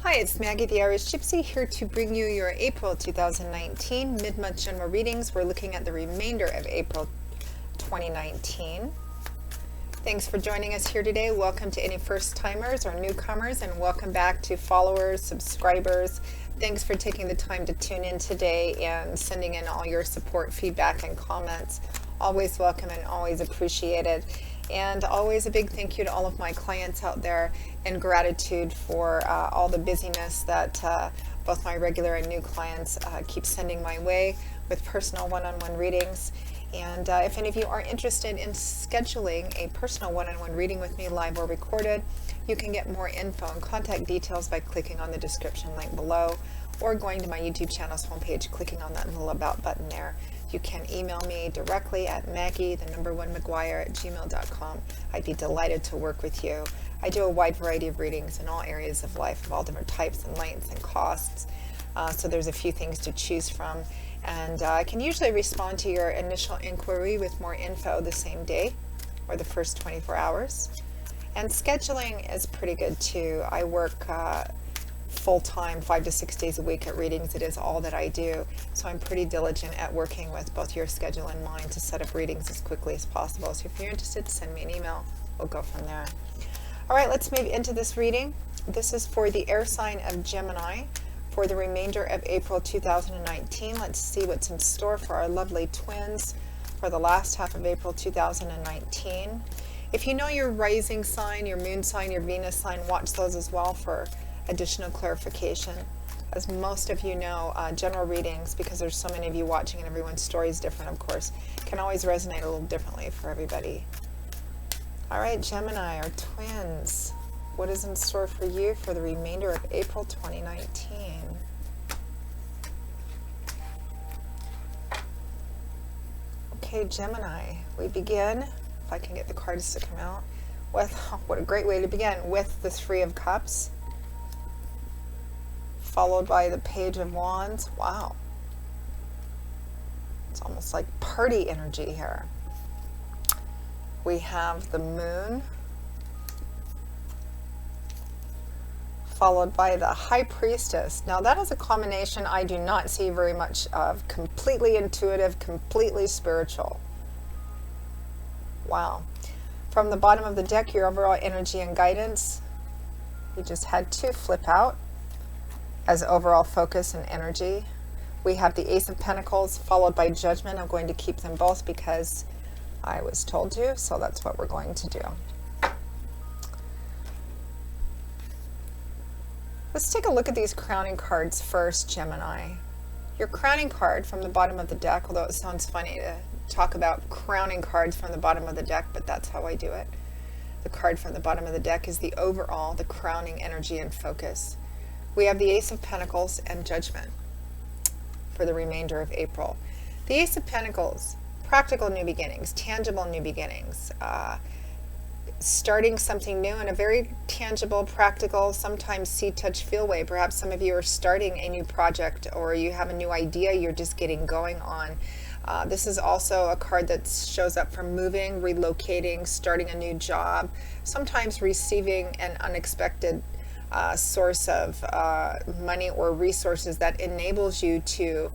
Hi, it's Maggie the Irish Gypsy here to bring you your April 2019 mid-month general readings. We're looking at the remainder of April 2019. Thanks for joining us here today. Welcome to any first-timers or newcomers, and welcome back to followers, subscribers. Thanks for taking the time to tune in today and sending in all your support, feedback, and comments. Always welcome and always appreciated. And always a big thank you to all of my clients out there, and gratitude for all the busyness that both my regular and new clients keep sending my way with personal one-on-one readings. And if any of you are interested in scheduling a personal one-on-one reading with me, live or recorded, you can get more info and contact details by clicking on the description link below, or going to my YouTube channel's homepage, clicking on that little about button there. You can email me directly at maggie@gmail.com. I'd be delighted to work with you. I do a wide variety of readings in all areas of life, of all different types and lengths and costs. So there's a few things to choose from. And I can usually respond to your initial inquiry with more info the same day or the first 24 hours. And scheduling is pretty good too. I work full-time 5 to 6 days a week at readings. It is all that I do, so I'm pretty diligent at working with both your schedule and mine to set up readings as quickly as possible. So if you're interested, send me an email. We'll go from there. All right, let's move into this reading. This is for the air sign of Gemini for the remainder of April 2019. Let's see what's in store for our lovely twins for the last half of April 2019. If you know your rising sign, your moon sign, your Venus sign, watch those as well for additional clarification. As most of you know, general readings, because there's so many of you watching and everyone's story is different, of course, can always resonate a little differently for everybody. All right, Gemini, or twins, what is in store for you for the remainder of April 2019? Okay, Gemini, we begin, if I can get the cards to come out, with, what a great way to begin, with the Three of Cups, followed by the Page of Wands. Wow. It's almost like party energy here. We have the Moon, followed by the High Priestess. Now that is a combination I do not see very much of. Completely intuitive, completely spiritual. Wow. From the bottom of the deck, your overall energy and guidance. We just had two flip out as overall focus and energy. We have the Ace of Pentacles followed by Judgment. I'm going to keep them both because I was told to, so that's what we're going to do. Let's take a look at these crowning cards first, Gemini. Your crowning card from the bottom of the deck, although it sounds funny to talk about crowning cards from the bottom of the deck, but that's how I do it. The card from the bottom of the deck is the overall, the crowning energy and focus. We have the Ace of Pentacles and Judgment for the remainder of April. The Ace of Pentacles, practical new beginnings, tangible new beginnings, starting something new in a very tangible, practical, sometimes see, touch, feel way. Perhaps some of you are starting a new project, or you have a new idea you're just getting going on. This is also a card that shows up for moving, relocating, starting a new job, sometimes receiving an unexpected source of money or resources that enables you to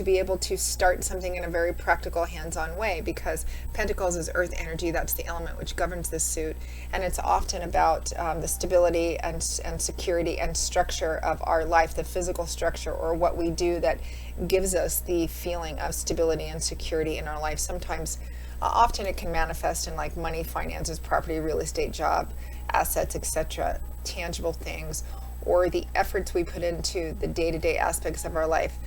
be able to start something in a very practical, hands-on way, because Pentacles is earth energy. That's the element which governs this suit, and it's often about the stability and security and structure of our life, the physical structure, or what we do that gives us the feeling of stability and security in our life. Sometimes, often it can manifest in like money, finances, property, real estate, job, assets, etc., tangible things, or the efforts we put into the day-to-day aspects of our life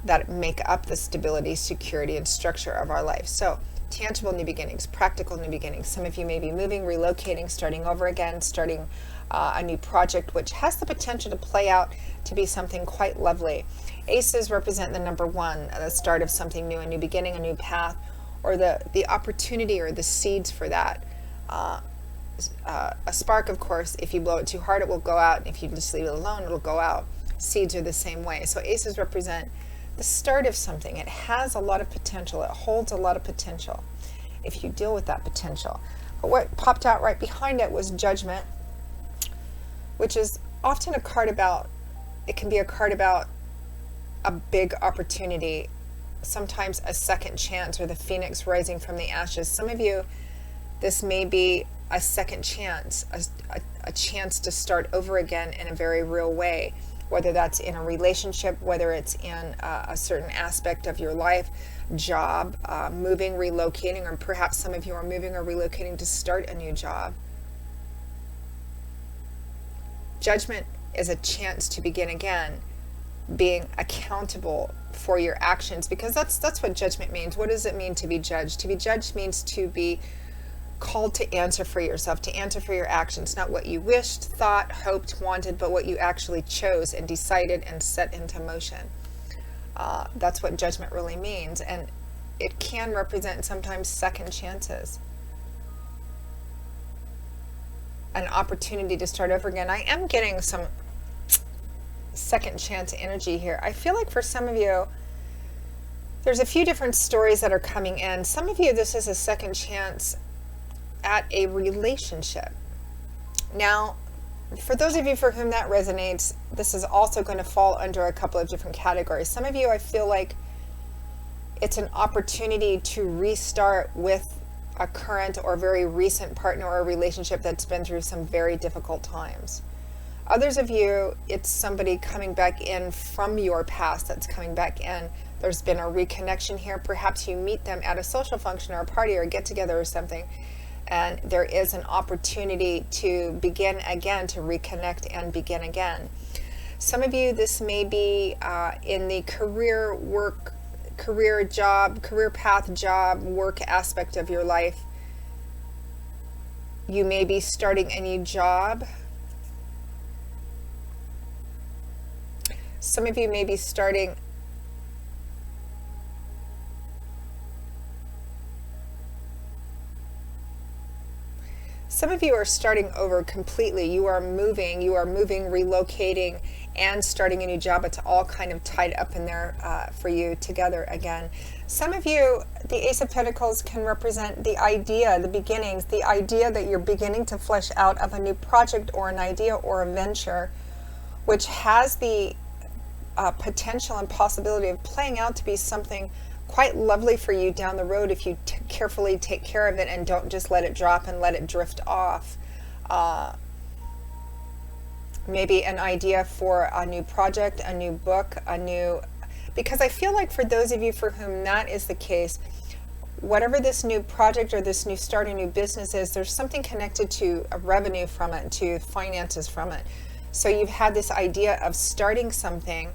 that make up the stability, security, and structure of our life. So tangible new beginnings, practical new beginnings. Some of you may be moving, relocating, starting over again, starting a new project, which has the potential to play out to be something quite lovely. Aces represent the number one, the start of something new, a new beginning, a new path, or the opportunity or the seeds for that. A spark, of course, if you blow it too hard, it will go out. And if you just leave it alone, it'll go out. Seeds are the same way. So aces represent the start of something. It has a lot of potential. It holds a lot of potential if you deal with that potential. But what popped out right behind it was Judgment, which is often a card about, it can be a card about a big opportunity, sometimes a second chance, or the phoenix rising from the ashes. Some of you, this may be a second chance, a chance to start over again in a very real way, whether that's in a relationship, whether it's in a certain aspect of your life, job, moving, relocating, or perhaps some of you are moving or relocating to start a new job. Judgment is a chance to begin again, being accountable for your actions, because that's what judgment means. What does it mean to be judged? To be judged means to be called to answer for yourself, to answer for your actions, not what you wished, thought, hoped, wanted, but what you actually chose and decided and set into motion. That's what judgment really means, and it can represent sometimes second chances, an opportunity to start over again. I am getting some second chance energy here. I feel like for some of you, there's a few different stories that are coming in. Some of you, this is a second chance at a relationship. Now, for those of you for whom that resonates, this is also going to fall under a couple of different categories. Some of you, I feel like it's an opportunity to restart with a current or very recent partner or relationship that's been through some very difficult times. Others of you, it's somebody coming back in from your past that's coming back in. There's been a reconnection here. Perhaps you meet them at a social function or a party or a get-together or something, and there is an opportunity to begin again, to reconnect and begin again. Some of you, this may be in the career path, job, work aspect of your life. You may be starting a new job. Some of you may be starting Some of you are starting over completely. You are moving, relocating, and starting a new job. It's all kind of tied up in there for you together again. Some of you, the Ace of Pentacles can represent the idea, the beginnings, the idea that you're beginning to flesh out of a new project or an idea or a venture, which has the potential and possibility of playing out to be something quite lovely for you down the road if you carefully take care of it and don't just let it drop and let it drift off. Maybe an idea for a new project, a new book, because I feel like for those of you for whom that is the case, whatever this new project or this new start, a new business is, there's something connected to a revenue from it, to finances from it. So you've had this idea of starting something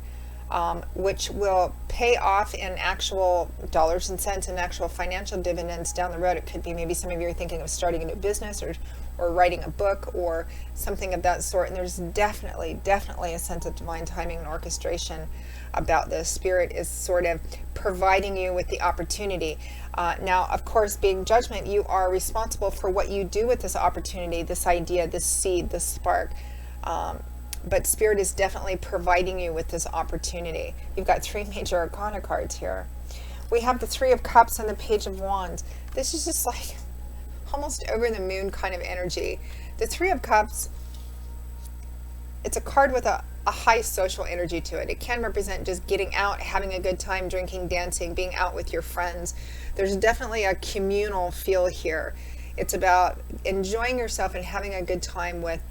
which will pay off in actual dollars and cents and actual financial dividends down the road. It could be maybe some of you are thinking of starting a new business or writing a book or something of that sort. And there's definitely a sense of divine timing and orchestration about this. Spirit is sort of providing you with the opportunity. Now, of course, being judgment, you are responsible for what you do with this opportunity, this idea, this seed, this spark. But Spirit is definitely providing you with this opportunity. You've got 3 major arcana cards here. We have the 3 of Cups and the Page of Wands. This is just like almost over the moon kind of energy. The 3 of Cups, it's a card with a high social energy to it. It can represent just getting out, having a good time, drinking, dancing, being out with your friends. There's definitely a communal feel here. It's about enjoying yourself and having a good time with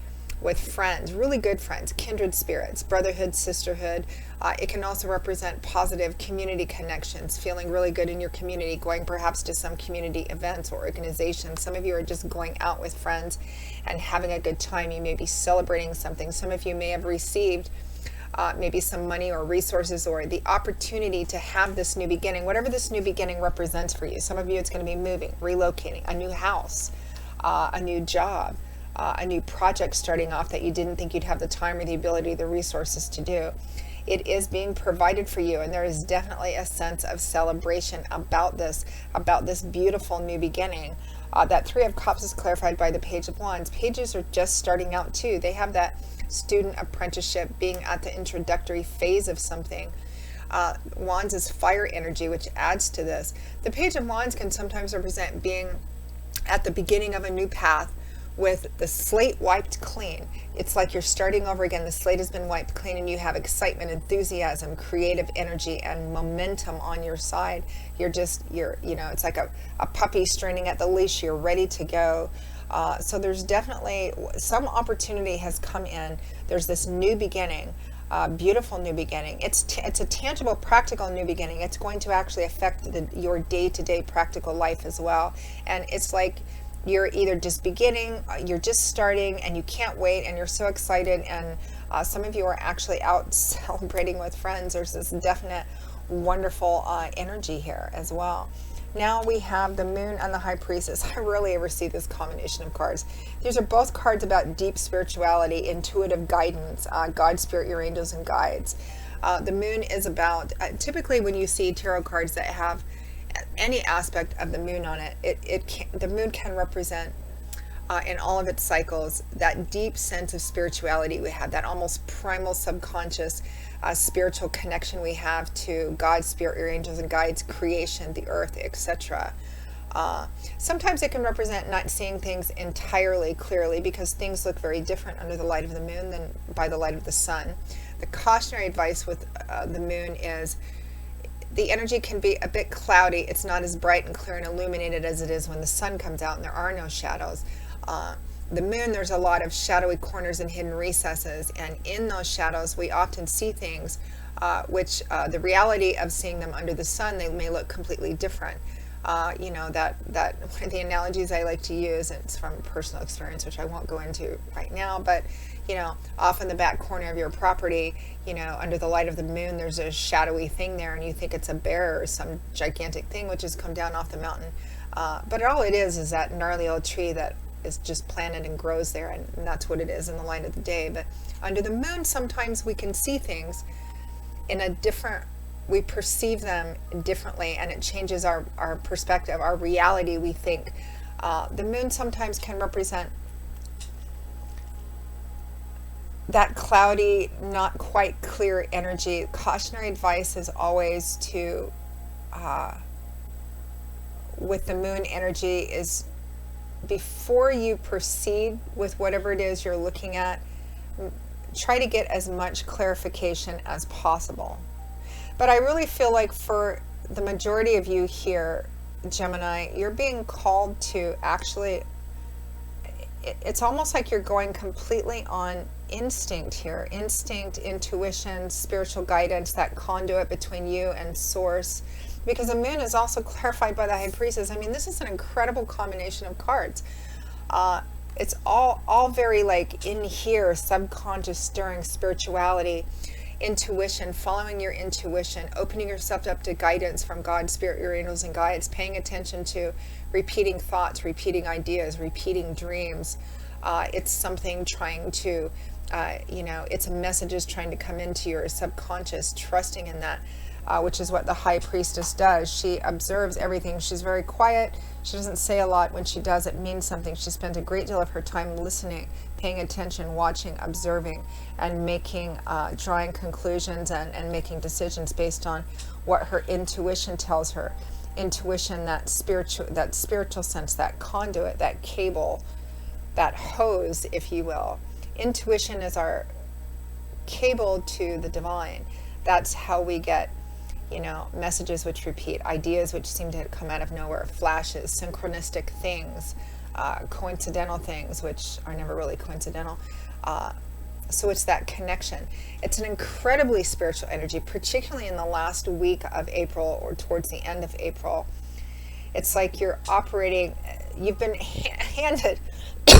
friends, really good friends, kindred spirits, brotherhood, sisterhood. It can also represent positive community connections, feeling really good in your community, going perhaps to some community events or organizations. Some of you are just going out with friends and having a good time. You may be celebrating something. Some of you may have received maybe some money or resources or the opportunity to have this new beginning, whatever this new beginning represents for you. Some of you, it's going to be moving, relocating, a new house, a new job, a new project starting off that you didn't think you'd have the time or the ability, the resources to do. It is being provided for you, and there is definitely a sense of celebration about this beautiful new beginning. That 3 of Cups is clarified by the Page of Wands. Pages are just starting out too. They have that student apprenticeship, being at the introductory phase of something. Wands is fire energy, which adds to this. The Page of Wands can sometimes represent being at the beginning of a new path, with the slate wiped clean. It's like you're starting over again. The slate has been wiped clean and you have excitement, enthusiasm, creative energy, and momentum on your side. It's like a puppy straining at the leash. You're ready to go. So there's definitely some opportunity has come in. There's this new beginning, beautiful new beginning. It's a tangible, practical new beginning. It's going to actually affect your day-to-day practical life as well. And it's like you're either just beginning, you're just starting, and you can't wait, and you're so excited. And some of you are actually out celebrating with friends. There's this definite, wonderful energy here as well. Now we have the Moon and the High Priestess. I rarely ever see this combination of cards. These are both cards about deep spirituality, intuitive guidance, God, Spirit, your angels, and guides. The Moon is about, typically when you see tarot cards that have any aspect of the Moon on it, the Moon can represent in all of its cycles that deep sense of spirituality we have, that almost primal subconscious spiritual connection we have to God, Spirit, your angels, and guides, creation, the earth, etc. Sometimes it can represent not seeing things entirely clearly because things look very different under the light of the Moon than by the light of the Sun. The cautionary advice with the Moon is the energy can be a bit cloudy. It's not as bright and clear and illuminated as it is when the Sun comes out and there are no shadows. The Moon, there's a lot of shadowy corners and hidden recesses, and in those shadows we often see things which the reality of seeing them under the Sun, they may look completely different. That one of the analogies I like to use, and it's from personal experience, which I won't go into right now, but off in the back corner of your property, under the light of the Moon, there's a shadowy thing there, and you think it's a bear or some gigantic thing which has come down off the mountain. But all it is that gnarly old tree that is just planted and grows there, and that's what it is in the light of the day. But under the Moon, sometimes we can see things we perceive them differently, and it changes our perspective, our reality, we think. The Moon sometimes can represent that cloudy, not quite clear energy. Cautionary advice is always to, with the Moon energy, is before you proceed with whatever it is you're looking at, try to get as much clarification as possible. But I really feel like for the majority of you here, Gemini, you're being called to actually, it's almost like you're going completely on instinct here. Instinct, intuition, spiritual guidance, that conduit between you and Source. Because the Moon is also clarified by the High Priestess. I mean, this is an incredible combination of cards. It's all very like in here, subconscious, stirring spirituality, intuition, following your intuition, opening yourself up to guidance from God, Spirit, your angels, and guides, paying attention to repeating thoughts, repeating ideas, repeating dreams. It's something trying to, it's messages trying to come into your subconscious, trusting in that. Which is what the High Priestess does. She observes everything. She's very quiet. She doesn't say a lot. When she does, it means something. She spends a great deal of her time listening, paying attention, watching, observing, and drawing conclusions and making decisions based on what her intuition tells her. Intuition, that spiritual sense, that conduit, that cable, that hose, if you will. Intuition is our cable to the divine. That's how we get messages which repeat, ideas which seem to come out of nowhere, flashes, synchronistic things, coincidental things, which are never really coincidental. So it's that connection. It's an incredibly spiritual energy, particularly in the last week of April or towards the end of April. It's like you're operating, you've been handed,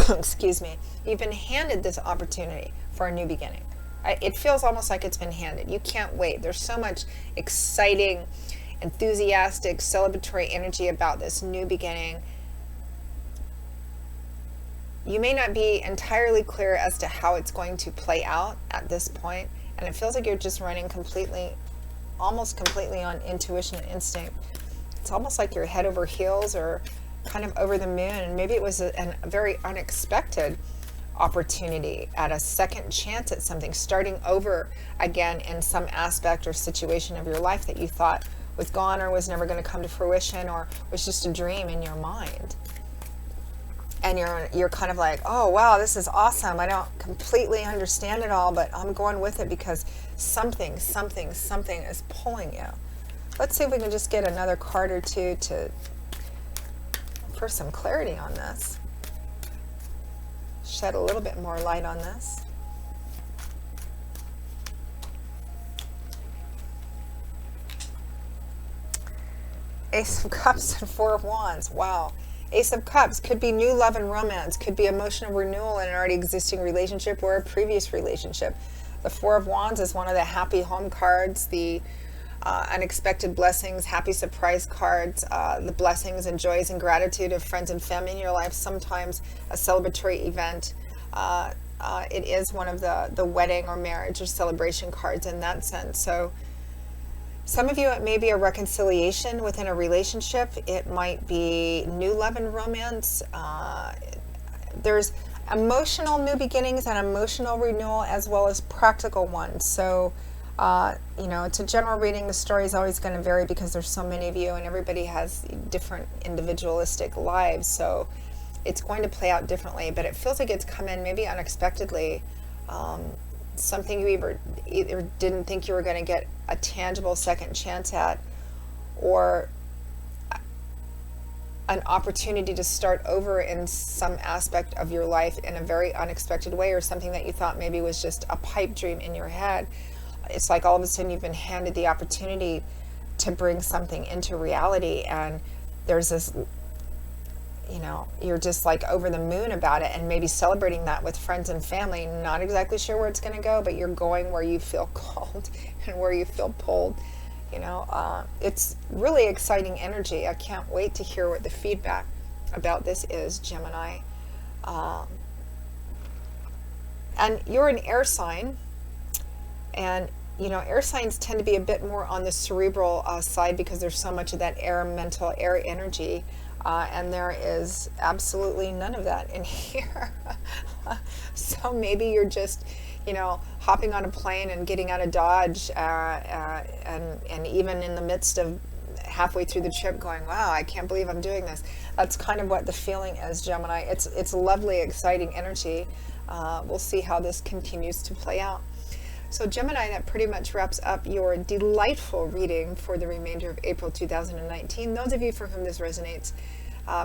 excuse me, you've been handed this opportunity for a new beginning. It feels almost like it's been handed. You can't wait. There's so much exciting, enthusiastic, celebratory energy about this new beginning. You may not be entirely clear as to how it's going to play out at this point, and it feels like you're just running almost completely on intuition and instinct. It's almost like you're head over heels or kind of over the moon, and maybe it was a very unexpected opportunity at a second chance at something, starting over again in some aspect or situation of your life that you thought was gone or was never going to come to fruition or was just a dream in your mind. and you're kind of like, oh wow, this is awesome. I don't completely understand it all, but I'm going with it because something is pulling you. Let's see if we can just get another card or two for some clarity on this. Shed a little bit more light on this. Ace of Cups and Four of Wands. Wow. Ace of Cups could be new love and romance, could be emotional renewal in an already existing relationship or a previous relationship. The Four of Wands is one of the happy home cards, the unexpected blessings, happy surprise cards, the blessings and joys and gratitude of friends and family in your life, sometimes a celebratory event. It is one of the wedding or marriage or celebration cards in that sense. So some of you, it may be a reconciliation within a relationship. It might be new love and romance. There's emotional new beginnings and emotional renewal, as well as practical ones. So, it's a general reading. The story is always going to vary because there's so many of you and everybody has different individualistic lives. So it's going to play out differently, but it feels like it's come in maybe unexpectedly. Something you either didn't think you were going to get a tangible second chance at, or an opportunity to start over in some aspect of your life in a very unexpected way, or something that you thought maybe was just a pipe dream in your head. It's like all of a sudden you've been handed the opportunity to bring something into reality, and there's this, you're just like over the moon about it, and maybe celebrating that with friends and family. Not exactly sure where it's going to go, but you're going where you feel called and where you feel pulled. It's really exciting energy. I can't wait to hear what the feedback about this is, Gemini. And you're an air sign, and air signs tend to be a bit more on the cerebral side because there's so much of that air, mental air energy. And there is absolutely none of that in here. So maybe you're just, hopping on a plane and getting out of Dodge, and even in the midst of halfway through the trip going, wow, I can't believe I'm doing this. That's kind of what the feeling is, Gemini. It's lovely, exciting energy. We'll see how this continues to play out. So Gemini, that pretty much wraps up your delightful reading for the remainder of April 2019. Those of you for whom this resonates,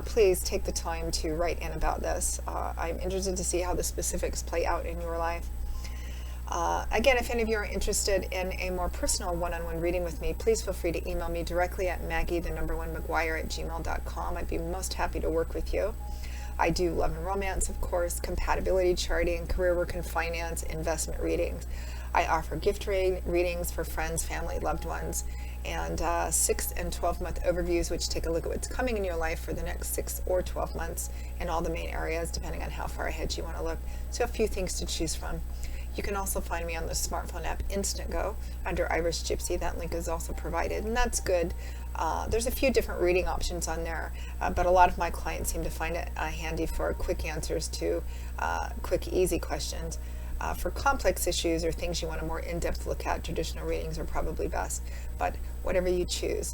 please take the time to write in about this. I'm interested to see how the specifics play out in your life. Again, if any of you are interested in a more personal one-on-one reading with me, please feel free to email me directly at maggie1mcguire@gmail.com. I'd be most happy to work with you. I do love and romance, of course, compatibility charting, career work and finance, investment readings. I offer gift readings for friends, family, loved ones, and 6 and 12-month overviews, which take a look at what's coming in your life for the next 6 or 12 months in all the main areas, depending on how far ahead you want to look. So a few things to choose from. You can also find me on the smartphone app Instantgo under Irish Gypsy. That link is also provided, and that's good. There's a few different reading options on there, but a lot of my clients seem to find it handy for quick answers to quick, easy questions. For complex issues or things you want a more in-depth look at, traditional readings are probably best, but whatever you choose.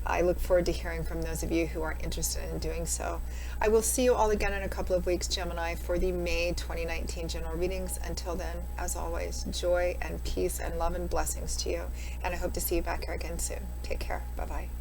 I look forward to hearing from those of you who are interested in doing so. I will see you all again in a couple of weeks, Gemini, for the May 2019 general readings. Until then, as always, joy and peace and love and blessings to you, and I hope to see you back here again soon. Take care. Bye-bye.